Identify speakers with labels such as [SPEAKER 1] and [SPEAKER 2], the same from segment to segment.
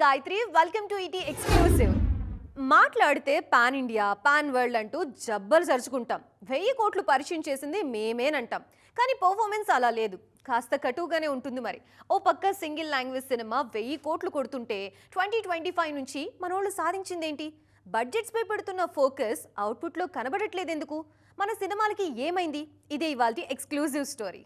[SPEAKER 1] Gayatri. Welcome to ET exclusive. మాట్లాడితే pan India, pan world అంటూ జబ్బలు జరుచుకుంటాం. 1000 కోట్లు పరిచయం చేసింది మేమేనంటాం. కానీ పర్ఫార్మెన్స్ అలా లేదు, కాస్త కటుగానే ఉంటుంది. మరి ఓ పక్క సింగిల్ లాంగ్వేజ్ సినిమా 1000 కోట్లు కొడుతుంటే 2025 నుంచి మనోళ్ళు సాధించిందేంటి? బడ్జెట్స్ పై పెడుతున్న ఫోకస్ అవుట్పుట్లో కనబడట్లేదెందుకు? మన సినిమాలకి ఏమైంది? ఇదే ఇవాల్టి ఎక్స్క్లూజివ్ స్టోరీ.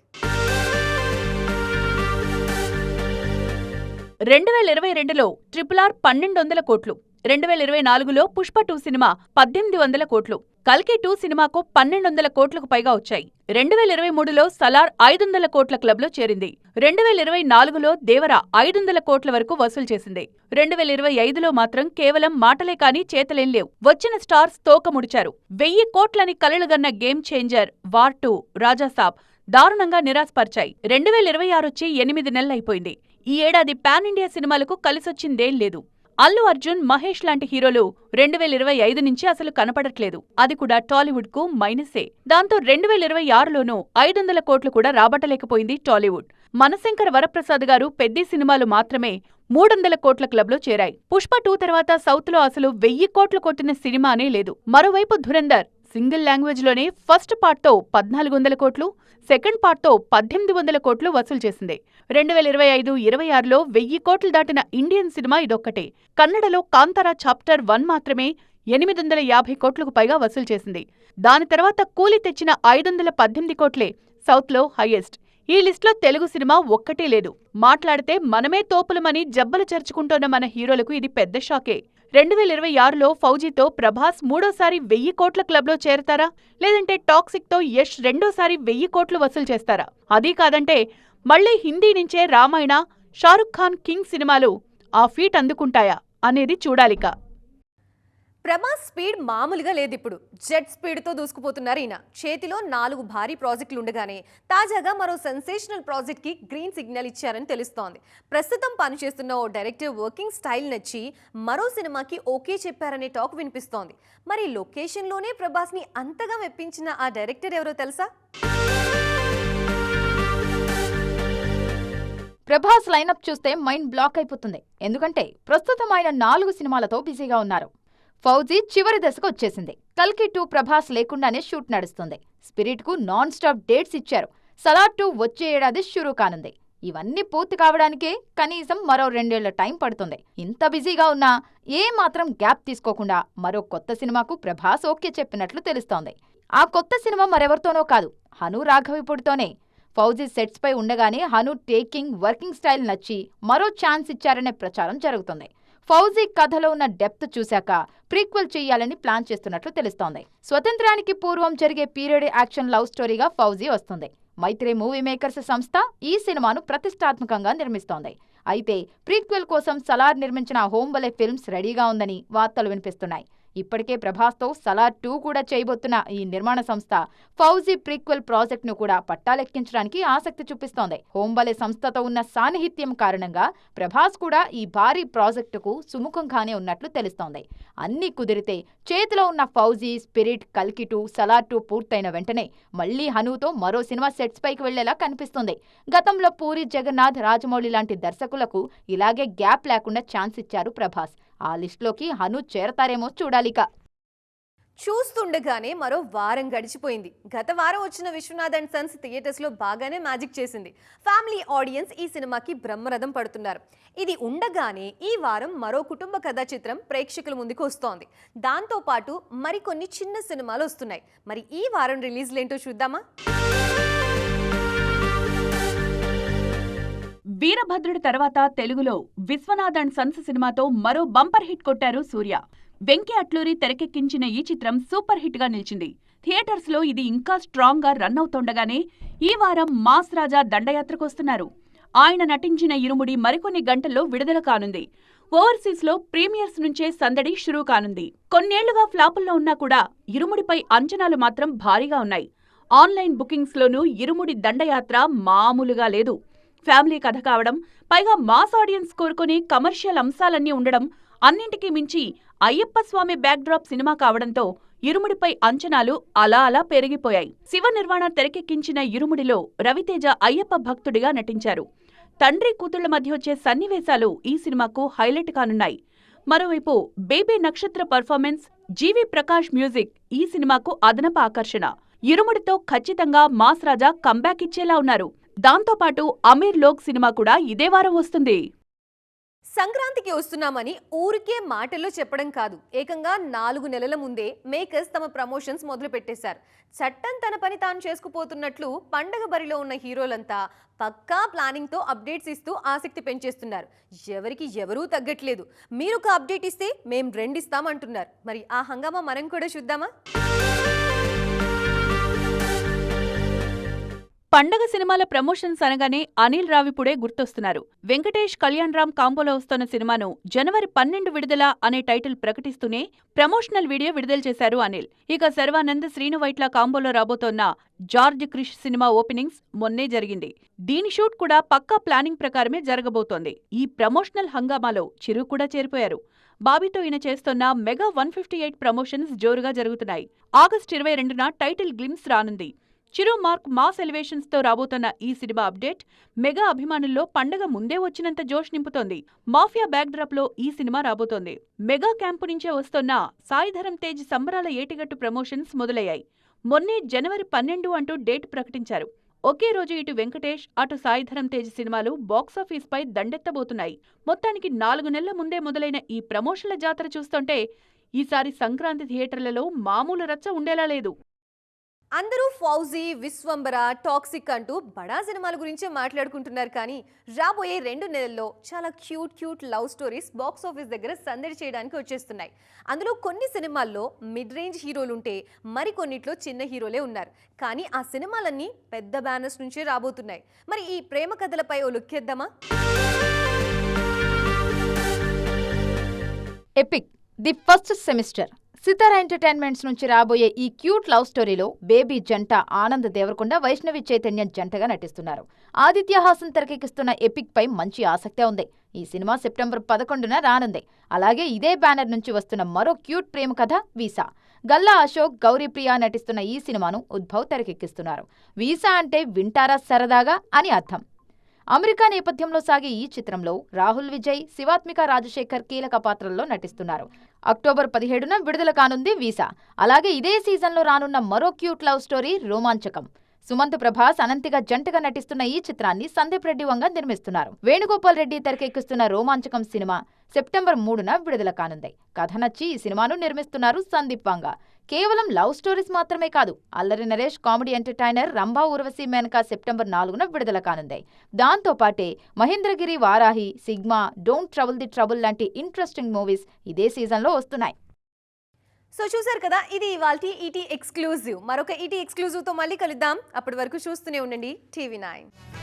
[SPEAKER 2] 2022లో RRR 1200 కోట్లు, 2024లో పుష్ప 2 సినిమా 1800 కోట్లు, కల్కి 2 సినిమాకు 1200 కోట్లకు పైగా వచ్చాయి. 2023లో సలార్ 500 కోట్ల క్లబ్లో చేరింది. 2024లో దేవర 500 కోట్ల వరకు వసూలు చేసింది. 2025లో మాత్రం కేవలం మాటలే కాని చేతలేం లేవు. వచ్చిన స్టార్స్ తోక ముడిచారు. 1000 కోట్లని కలలుగన్న గేమ్ చేంజర్, వార్ 2, రాజాసాబ్ దారుణంగా నిరాశపరిచాయి. 2026 వచ్చి 8 నెలలైపోయింది. ఈ ఏడాది పాన్ ఇండియా సినిమాలకు కలిసొచ్చిందేం లేదు. అల్లు అర్జున్, మహేష్ లాంటి హీరోలు 2025 నుంచి అసలు కనపడట్లేదు. అది కూడా టాలీవుడ్ కు మైనసే. దాంతో 2026లోనూ 500 కోట్లు కూడా రాబట్టలేకపోయింది టాలీవుడ్. మనశంకర వరప్రసాద్ గారు పెద్ద సినిమాలు మాత్రమే 300 కోట్ల క్లబ్లో చేరాయి. పుష్ప 2 తర్వాత సౌత్ లో అసలు 1000 కోట్లు కొట్టిన సినిమానే లేదు. మరోవైపు ధురంధర్ సింగిల్ లాంగ్వేజ్ లోనే ఫస్ట్ పార్ట్ తో 1400 కోట్లు, సెకండ్ పార్ట్ తో 1800 కోట్లు వసూలు చేసింది. 2025-26లో 1000 కోట్లు దాటిన ఇండియన్ సినిమా ఇదొక్కటే. కన్నడలో కాంతారా చాప్టర్ 1 మాత్రమే 850 కోట్లకు పైగా వసూలు చేసింది. దాని తర్వాత కూలి తెచ్చిన 518 కోట్లే సౌత్ లో హైయెస్ట్. ఈ లిస్టులో తెలుగు సినిమా ఒక్కటే లేదు. మాట్లాడితే మనమే తోపులమని జబ్బలు చర్చుకుంటోన్న మన హీరోలకు ఇది పెద్ద షాకే. 2026లో ఫౌజీతో ప్రభాస్ మూడోసారి 1000 కోట్ల క్లబ్లో చేరతారా? లేదంటే టాక్సిక్ తో యష్ రెండోసారి 1000 కోట్లు వసూలు చేస్తారా? అదీ కాదంటే మళ్లీ హిందీ నుంచే రామాయణ, షారుఖ్ ఖాన్ కింగ్ సినిమాలు ఆ ఫీట్ అందుకుంటాయా అనేది చూడాలిక.
[SPEAKER 1] ప్రభాస్ స్పీడ్ మామూలుగా లేదిప్పుడు. జెట్ స్పీడ్తో దూసుకుపోతున్నారు ఈయన. చేతిలో 4 భారీ ప్రాజెక్టులు ఉండగానే తాజాగా మరో సెన్సేషనల్ ప్రాజెక్ట్కి గ్రీన్ సిగ్నల్ ఇచ్చారని తెలుస్తోంది. ప్రస్తుతం పనిచేస్తున్న ఓ డైరెక్టర్ వర్కింగ్ స్టైల్ నచ్చి మరో సినిమాకి ఓకే చెప్పారనే టాక్ వినిపిస్తోంది. మరి లొకేషన్లోనే ప్రభాస్ని అంతగా మెప్పించిన ఆ డైరెక్టర్ ఎవరో తెలుసా?
[SPEAKER 3] ప్రభాస్ లైనప్ చూస్తే మైండ్ బ్లాక్ అయిపోతుంది. ఎందుకంటే ప్రస్తుతం ఆయన 4 సినిమాలతో బిజీగా ఉన్నారు. ఫౌజీ చివరి దశకు వచ్చేసింది. కల్కి 2 ప్రభాస్ లేకుండానే షూట్ నడుస్తుంది. స్పిరిట్ కు నాన్ స్టాప్ డేట్స్ ఇచ్చారు. సలార్ 2 వచ్చే ఏడాది షురూ కానుంది. ఇవన్నీ పూర్తి కావడానికే కనీసం మరో 2 ఏళ్ల టైం పడుతుంది. ఇంత బిజీగా ఉన్నా ఏ మాత్రం గ్యాప్ తీసుకోకుండా మరో కొత్త సినిమాకు ప్రభాస్ ఓకే చెప్పినట్లు తెలుస్తోంది. ఆ కొత్త సినిమా మరెవరితోనో కాదు, హను రాఘవిపూడితోనే. ఫౌజీ సెట్స్ పై ఉండగానే హను టేకింగ్, వర్కింగ్ స్టైల్ నచ్చి మరో ఛాన్స్ ఇచ్చారనే ప్రచారం జరుగుతుంది. ఫౌజీ కథలో ఉన్న డెప్త్ చూశాక ప్రీక్వెల్ చెయ్యాలని ప్లాన్ చేస్తున్నట్లు తెలుస్తోంది. స్వతంత్రానికి పూర్వం జరిగే పీరియడ్ యాక్షన్ లవ్ స్టోరీగా ఫౌజీ వస్తుంది. మైత్రి మూవీ మేకర్స్ సంస్థ ఈ సినిమాను ప్రతిష్టాత్మకంగా నిర్మిస్తోంది. అయితే ప్రీక్వెల్ కోసం సలార్ నిర్మించిన హోంబలే ఫిల్మ్స్ రెడీగా ఉందని వార్తలు వినిపిస్తున్నాయి. ఇప్పటికే ప్రభాస్తో సలార్ 2 కూడా చేయబోతున్న ఈ నిర్మాణ సంస్థ ఫౌజీ ప్రీక్వెల్ ప్రాజెక్ట్ ను కూడా పట్టాలెక్కించడానికి ఆసక్తి చూపిస్తోంది. హోంబలే సంస్థతో ఉన్న సాన్నిహిత్యం కారణంగా ప్రభాస్ కూడా ఈ భారీ ప్రాజెక్టుకు సుముఖంగానే ఉన్నట్లు తెలుస్తోంది. అన్నీ కుదిరితే చేతిలో ఉన్న ఫౌజీ, స్పిరిట్, కల్కి 2, సలార్ 2 పూర్తయిన వెంటనే మళ్లీ హనుతో మరో సినిమా సెట్స్ పైకి వెళ్లేలా కనిపిస్తుంది. గతంలో పూరి జగన్నాథ్, రాజమౌళి లాంటి దర్శకులకు ఇలాగే గ్యాప్ లేకుండా ఛాన్స్ ఇచ్చారు ప్రభాస్. ఆ లిస్టులోకి హను చేరతారేమో చూడాలిక.
[SPEAKER 1] చూస్తుండగానే మరో వారం గడిచిపోయింది. గత వారం వచ్చిన విశ్వనాథ్ అండ్ సన్స్ థియేటర్స్ లో బాగానే మ్యాజిక్ చేసింది. ఫ్యామిలీ ఆడియన్స్ ఈ సినిమాకి బ్రహ్మరథం పడుతున్నారు. ఇది ఉండగానే ఈ వారం మరో కుటుంబ కథా చిత్రం ప్రేక్షకుల ముందుకు వస్తోంది. దాంతో పాటు మరికొన్ని చిన్న సినిమాలు వస్తున్నాయి. మరి ఈ వారం రిలీజ్లేంటో చూద్దామా?
[SPEAKER 2] వీరభద్రుడి తర్వాత తెలుగులో విశ్వనాథ్ అండ్ సన్స్ సినిమాతో మరో బంపర్ హిట్ కొట్టారు సూర్య. వెంకీ అట్లూరి తెరకెక్కించిన ఈ చిత్రం సూపర్ హిట్ గా నిలిచింది. థియేటర్స్ లో ఇది ఇంకా స్ట్రాంగ్ గా రన్ అవుతుండగానే ఈ వారం మాస్ రాజా దండయాత్రకొస్తున్నారు. ఆయన నటించిన ఇరుముడి మరికొన్ని గంటల్లో విడుదల కానుంది. ఓవర్సీస్ లో ప్రీమియర్స్ నుంచే సందడి షురూ కానుంది. కొన్నేళ్లుగా ఫ్లాపుల్లో ఉన్నా కూడా ఇరుముడిపై అంచనాలు మాత్రం భారీగా ఉన్నాయి. ఆన్లైన్ బుకింగ్స్ లోనూ ఇరుముడి దండయాత్ర మామూలుగా లేదు. ఫ్యామిలీ కథ కావడం, పైగా మాస్ ఆడియన్స్ కోరుకునే కమర్షియల్ అంశాలన్నీ ఉండడం, అన్నింటికీ మించి అయ్యప్ప స్వామి బ్యాక్డ్రాప్ సినిమా కావడంతో ఇరుముడిపై అంచనాలు అలా అలా పెరిగిపోయాయి. శివ నిర్వాణ తెరకెక్కించిన ఇరుముడిలో రవితేజ అయ్యప్ప భక్తుడిగా నటించారు. తండ్రి కూతుళ్ల మధ్య వచ్చే సన్నివేశాలు ఈ సినిమాకు హైలైట్ కానున్నాయి. మరోవైపు బేబీ నక్షత్ర పర్ఫార్మెన్స్, జీవి ప్రకాష్ మ్యూజిక్ ఈ సినిమాకు అదనపు ఆకర్షణ. ఇరుముడితో ఖచ్చితంగా మాస్ రాజా కంబ్యాక్ ఇచ్చేలా ఉన్నారు. దాంతోపాటు అమీర్ లోక్ సినిమా కూడా ఇదే వారం వస్తుంది.
[SPEAKER 1] సంక్రాంతికి వస్తున్నామని ఊరికే మాటల్లో చెప్పడం కాదు, ఏకంగా 4 నెలల ముందే మేకర్స్ తమ ప్రమోషన్స్ మొదలు పెట్టేశారు. చట్టం తన పని తాను చేసుకుపోతున్నట్లు పండగ బరిలో ఉన్న హీరోలంతా పక్కా ప్లానింగ్తో అప్డేట్స్ ఇస్తూ ఆసక్తి పెంచేస్తున్నారు. ఎవరికి ఎవరూ తగ్గట్లేదు. మీరు ఒక అప్డేట్ ఇస్తే మేం 2 ఇస్తామంటున్నారు. మరి ఆ హంగామా మనం కూడా చూద్దామా?
[SPEAKER 2] పండగ సినిమాల ప్రమోషన్స్ అనగానే అనిల్ రావిపుడే గుర్తొస్తున్నారు. వెంకటేష్ కళ్యాణ్ రామ్ కాంబోలో వస్తున్న సినిమాను జనవరి 12 విడుదల అనే టైటిల్ ప్రకటిస్తూనే ప్రమోషనల్ వీడియో విడుదల చేశారు అనిల్. ఇక శర్వానంద్, శ్రీను వైట్ల కాంబోలో రాబోతోన్న జార్జ్ క్రిష్ సినిమా ఓపెనింగ్స్ మొన్నే జరిగింది. దీని షూట్ కూడా పక్కా ప్లానింగ్ ప్రకారమే జరగబోతోంది. ఈ ప్రమోషనల్ హంగామాలో చిరు కూడా చేరిపోయారు. బాబీతో ఈయన చేస్తోన్న మెగా 158 ప్రమోషన్స్ జోరుగా జరుగుతున్నాయి. ఆగస్టు 22న టైటిల్ గ్లిమ్స్ రానుంది. చిరు మార్క్ మాస్ ఎలివేషన్స్ తో రాబోతున్న ఈ సినిమా అప్డేట్ మెగా అభిమానుల్లో పండగ ముందే వచ్చినంత జోష్ నింపుతోంది. మాఫియా బ్యాక్డ్రాప్ లో ఈ సినిమా రాబోతోంది. మెగా క్యాంపు నుంచే వస్తోన్న సాయిధరం తేజ్ సంబరాల ఏటిగట్టు ప్రమోషన్స్ మొదలయ్యాయి. మొన్నే జనవరి 12 అంటూ డేట్ ప్రకటించారు. ఒకే రోజు ఇటు వెంకటేష్, అటు సాయిధరం తేజ్ సినిమాలు బాక్సాఫీస్ పై దండెత్తబోతున్నాయి. మొత్తానికి 4 నెలల ముందే మొదలైన ఈ ప్రమోషన్ల జాతర చూస్తుంటే ఈసారి సంక్రాంతి థియేటర్లలో మామూలు రచ్చ ఉండేలా లేదు.
[SPEAKER 1] అందరూ ఫౌజీ, విశ్వంబర, టాక్సిక్ అంటూ బడా సినిమాల గురించే మాట్లాడుకుంటున్నారు. కానీ రాబోయే 2 నెలల్లో చాలా cute love stories box office దగ్గర సందడి చేయడానికి వచ్చేస్తున్నాయి. అందులో కొన్ని సినిమాల్లో మిడ్ రేంజ్ హీరోలుంటే మరికొన్నిట్లో చిన్న హీరోలే ఉన్నారు. కానీ ఆ సినిమాలన్నీ పెద్ద బ్యానర్స్ నుంచే రాబోతున్నాయి. మరి ఈ ప్రేమ కథలపై ఓ లుక్కేద్దామా?
[SPEAKER 3] Epic the first semester Sithara entertainments నుంచి రాబోయే ఈ క్యూట్ లవ్ స్టోరీలో బేబీ జంట ఆనంద్ దేవరకొండ, వైష్ణవి చైతన్య జంటగా నటిస్తున్నారు. ఆదిత్య హాసన్ తెరకెక్కిస్తున్న ఎపిక్ పై మంచి ఆసక్తే ఉంది. ఈ సినిమా సెప్టెంబర్ 11న రానుంది. అలాగే ఇదే బ్యానర్ నుంచి వస్తున్న మరో క్యూట్ ప్రేమ కథ వీసా. గల్లా అశోక్, గౌరీప్రియ నటిస్తున్న ఈ సినిమాను ఉద్భవ్ తెరకెక్కిస్తున్నారు. వీసా అంటే వింటారా సరదాగా అని అర్థం. అమెరికా నేపథ్యంలో సాగే ఈ చిత్రంలో రాహుల్ విజయ్, శివాత్మిక రాజశేఖర్ కీలక పాత్రల్లో నటిస్తున్నారు. అక్టోబర్ 17న విడుదల కానుంది వీసా. అలాగే ఇదే సీజన్లో రానున్న మరో cute love story Romanchakam. Sumanth Prabhas, అనంతిగా జంటగా నటిస్తున్న ఈ చిత్రాన్ని సందీప్ రెడ్డి వంగ నిర్మిస్తున్నారు. వేణుగోపాల్ రెడ్డి తెరకెక్కిస్తున్న రోమాంచకం సినిమా సెప్టెంబర్ 3న విడుదల కానుంది. కథ నచ్చి ఈ సినిమాను నిర్మిస్తున్నారు సందీప్ వంగ. కేవలం లవ్ స్టోరీస్ మాత్రమే కాదు, Allari Naresh comedy entertainer Rambha Urvashi Menaka September 4న విడుదల కానుంది. దాంతోపాటే Mahendragiri, Varahi, sigma, don't trouble the trouble లాంటి ఇంట్రెస్టింగ్ మూవీస్ ఇదే సీజన్లో వస్తున్నాయి.
[SPEAKER 1] సో చూసారు కదా, ఇది ఇవాల్టి ఈటీ ఎక్స్క్లూజివ్. మరొక ఈటీ ఎక్స్క్లూజివ్తో మళ్ళీ కలుద్దాం. అప్పటి వరకు చూస్తూనే ఉండండి టీవీ9.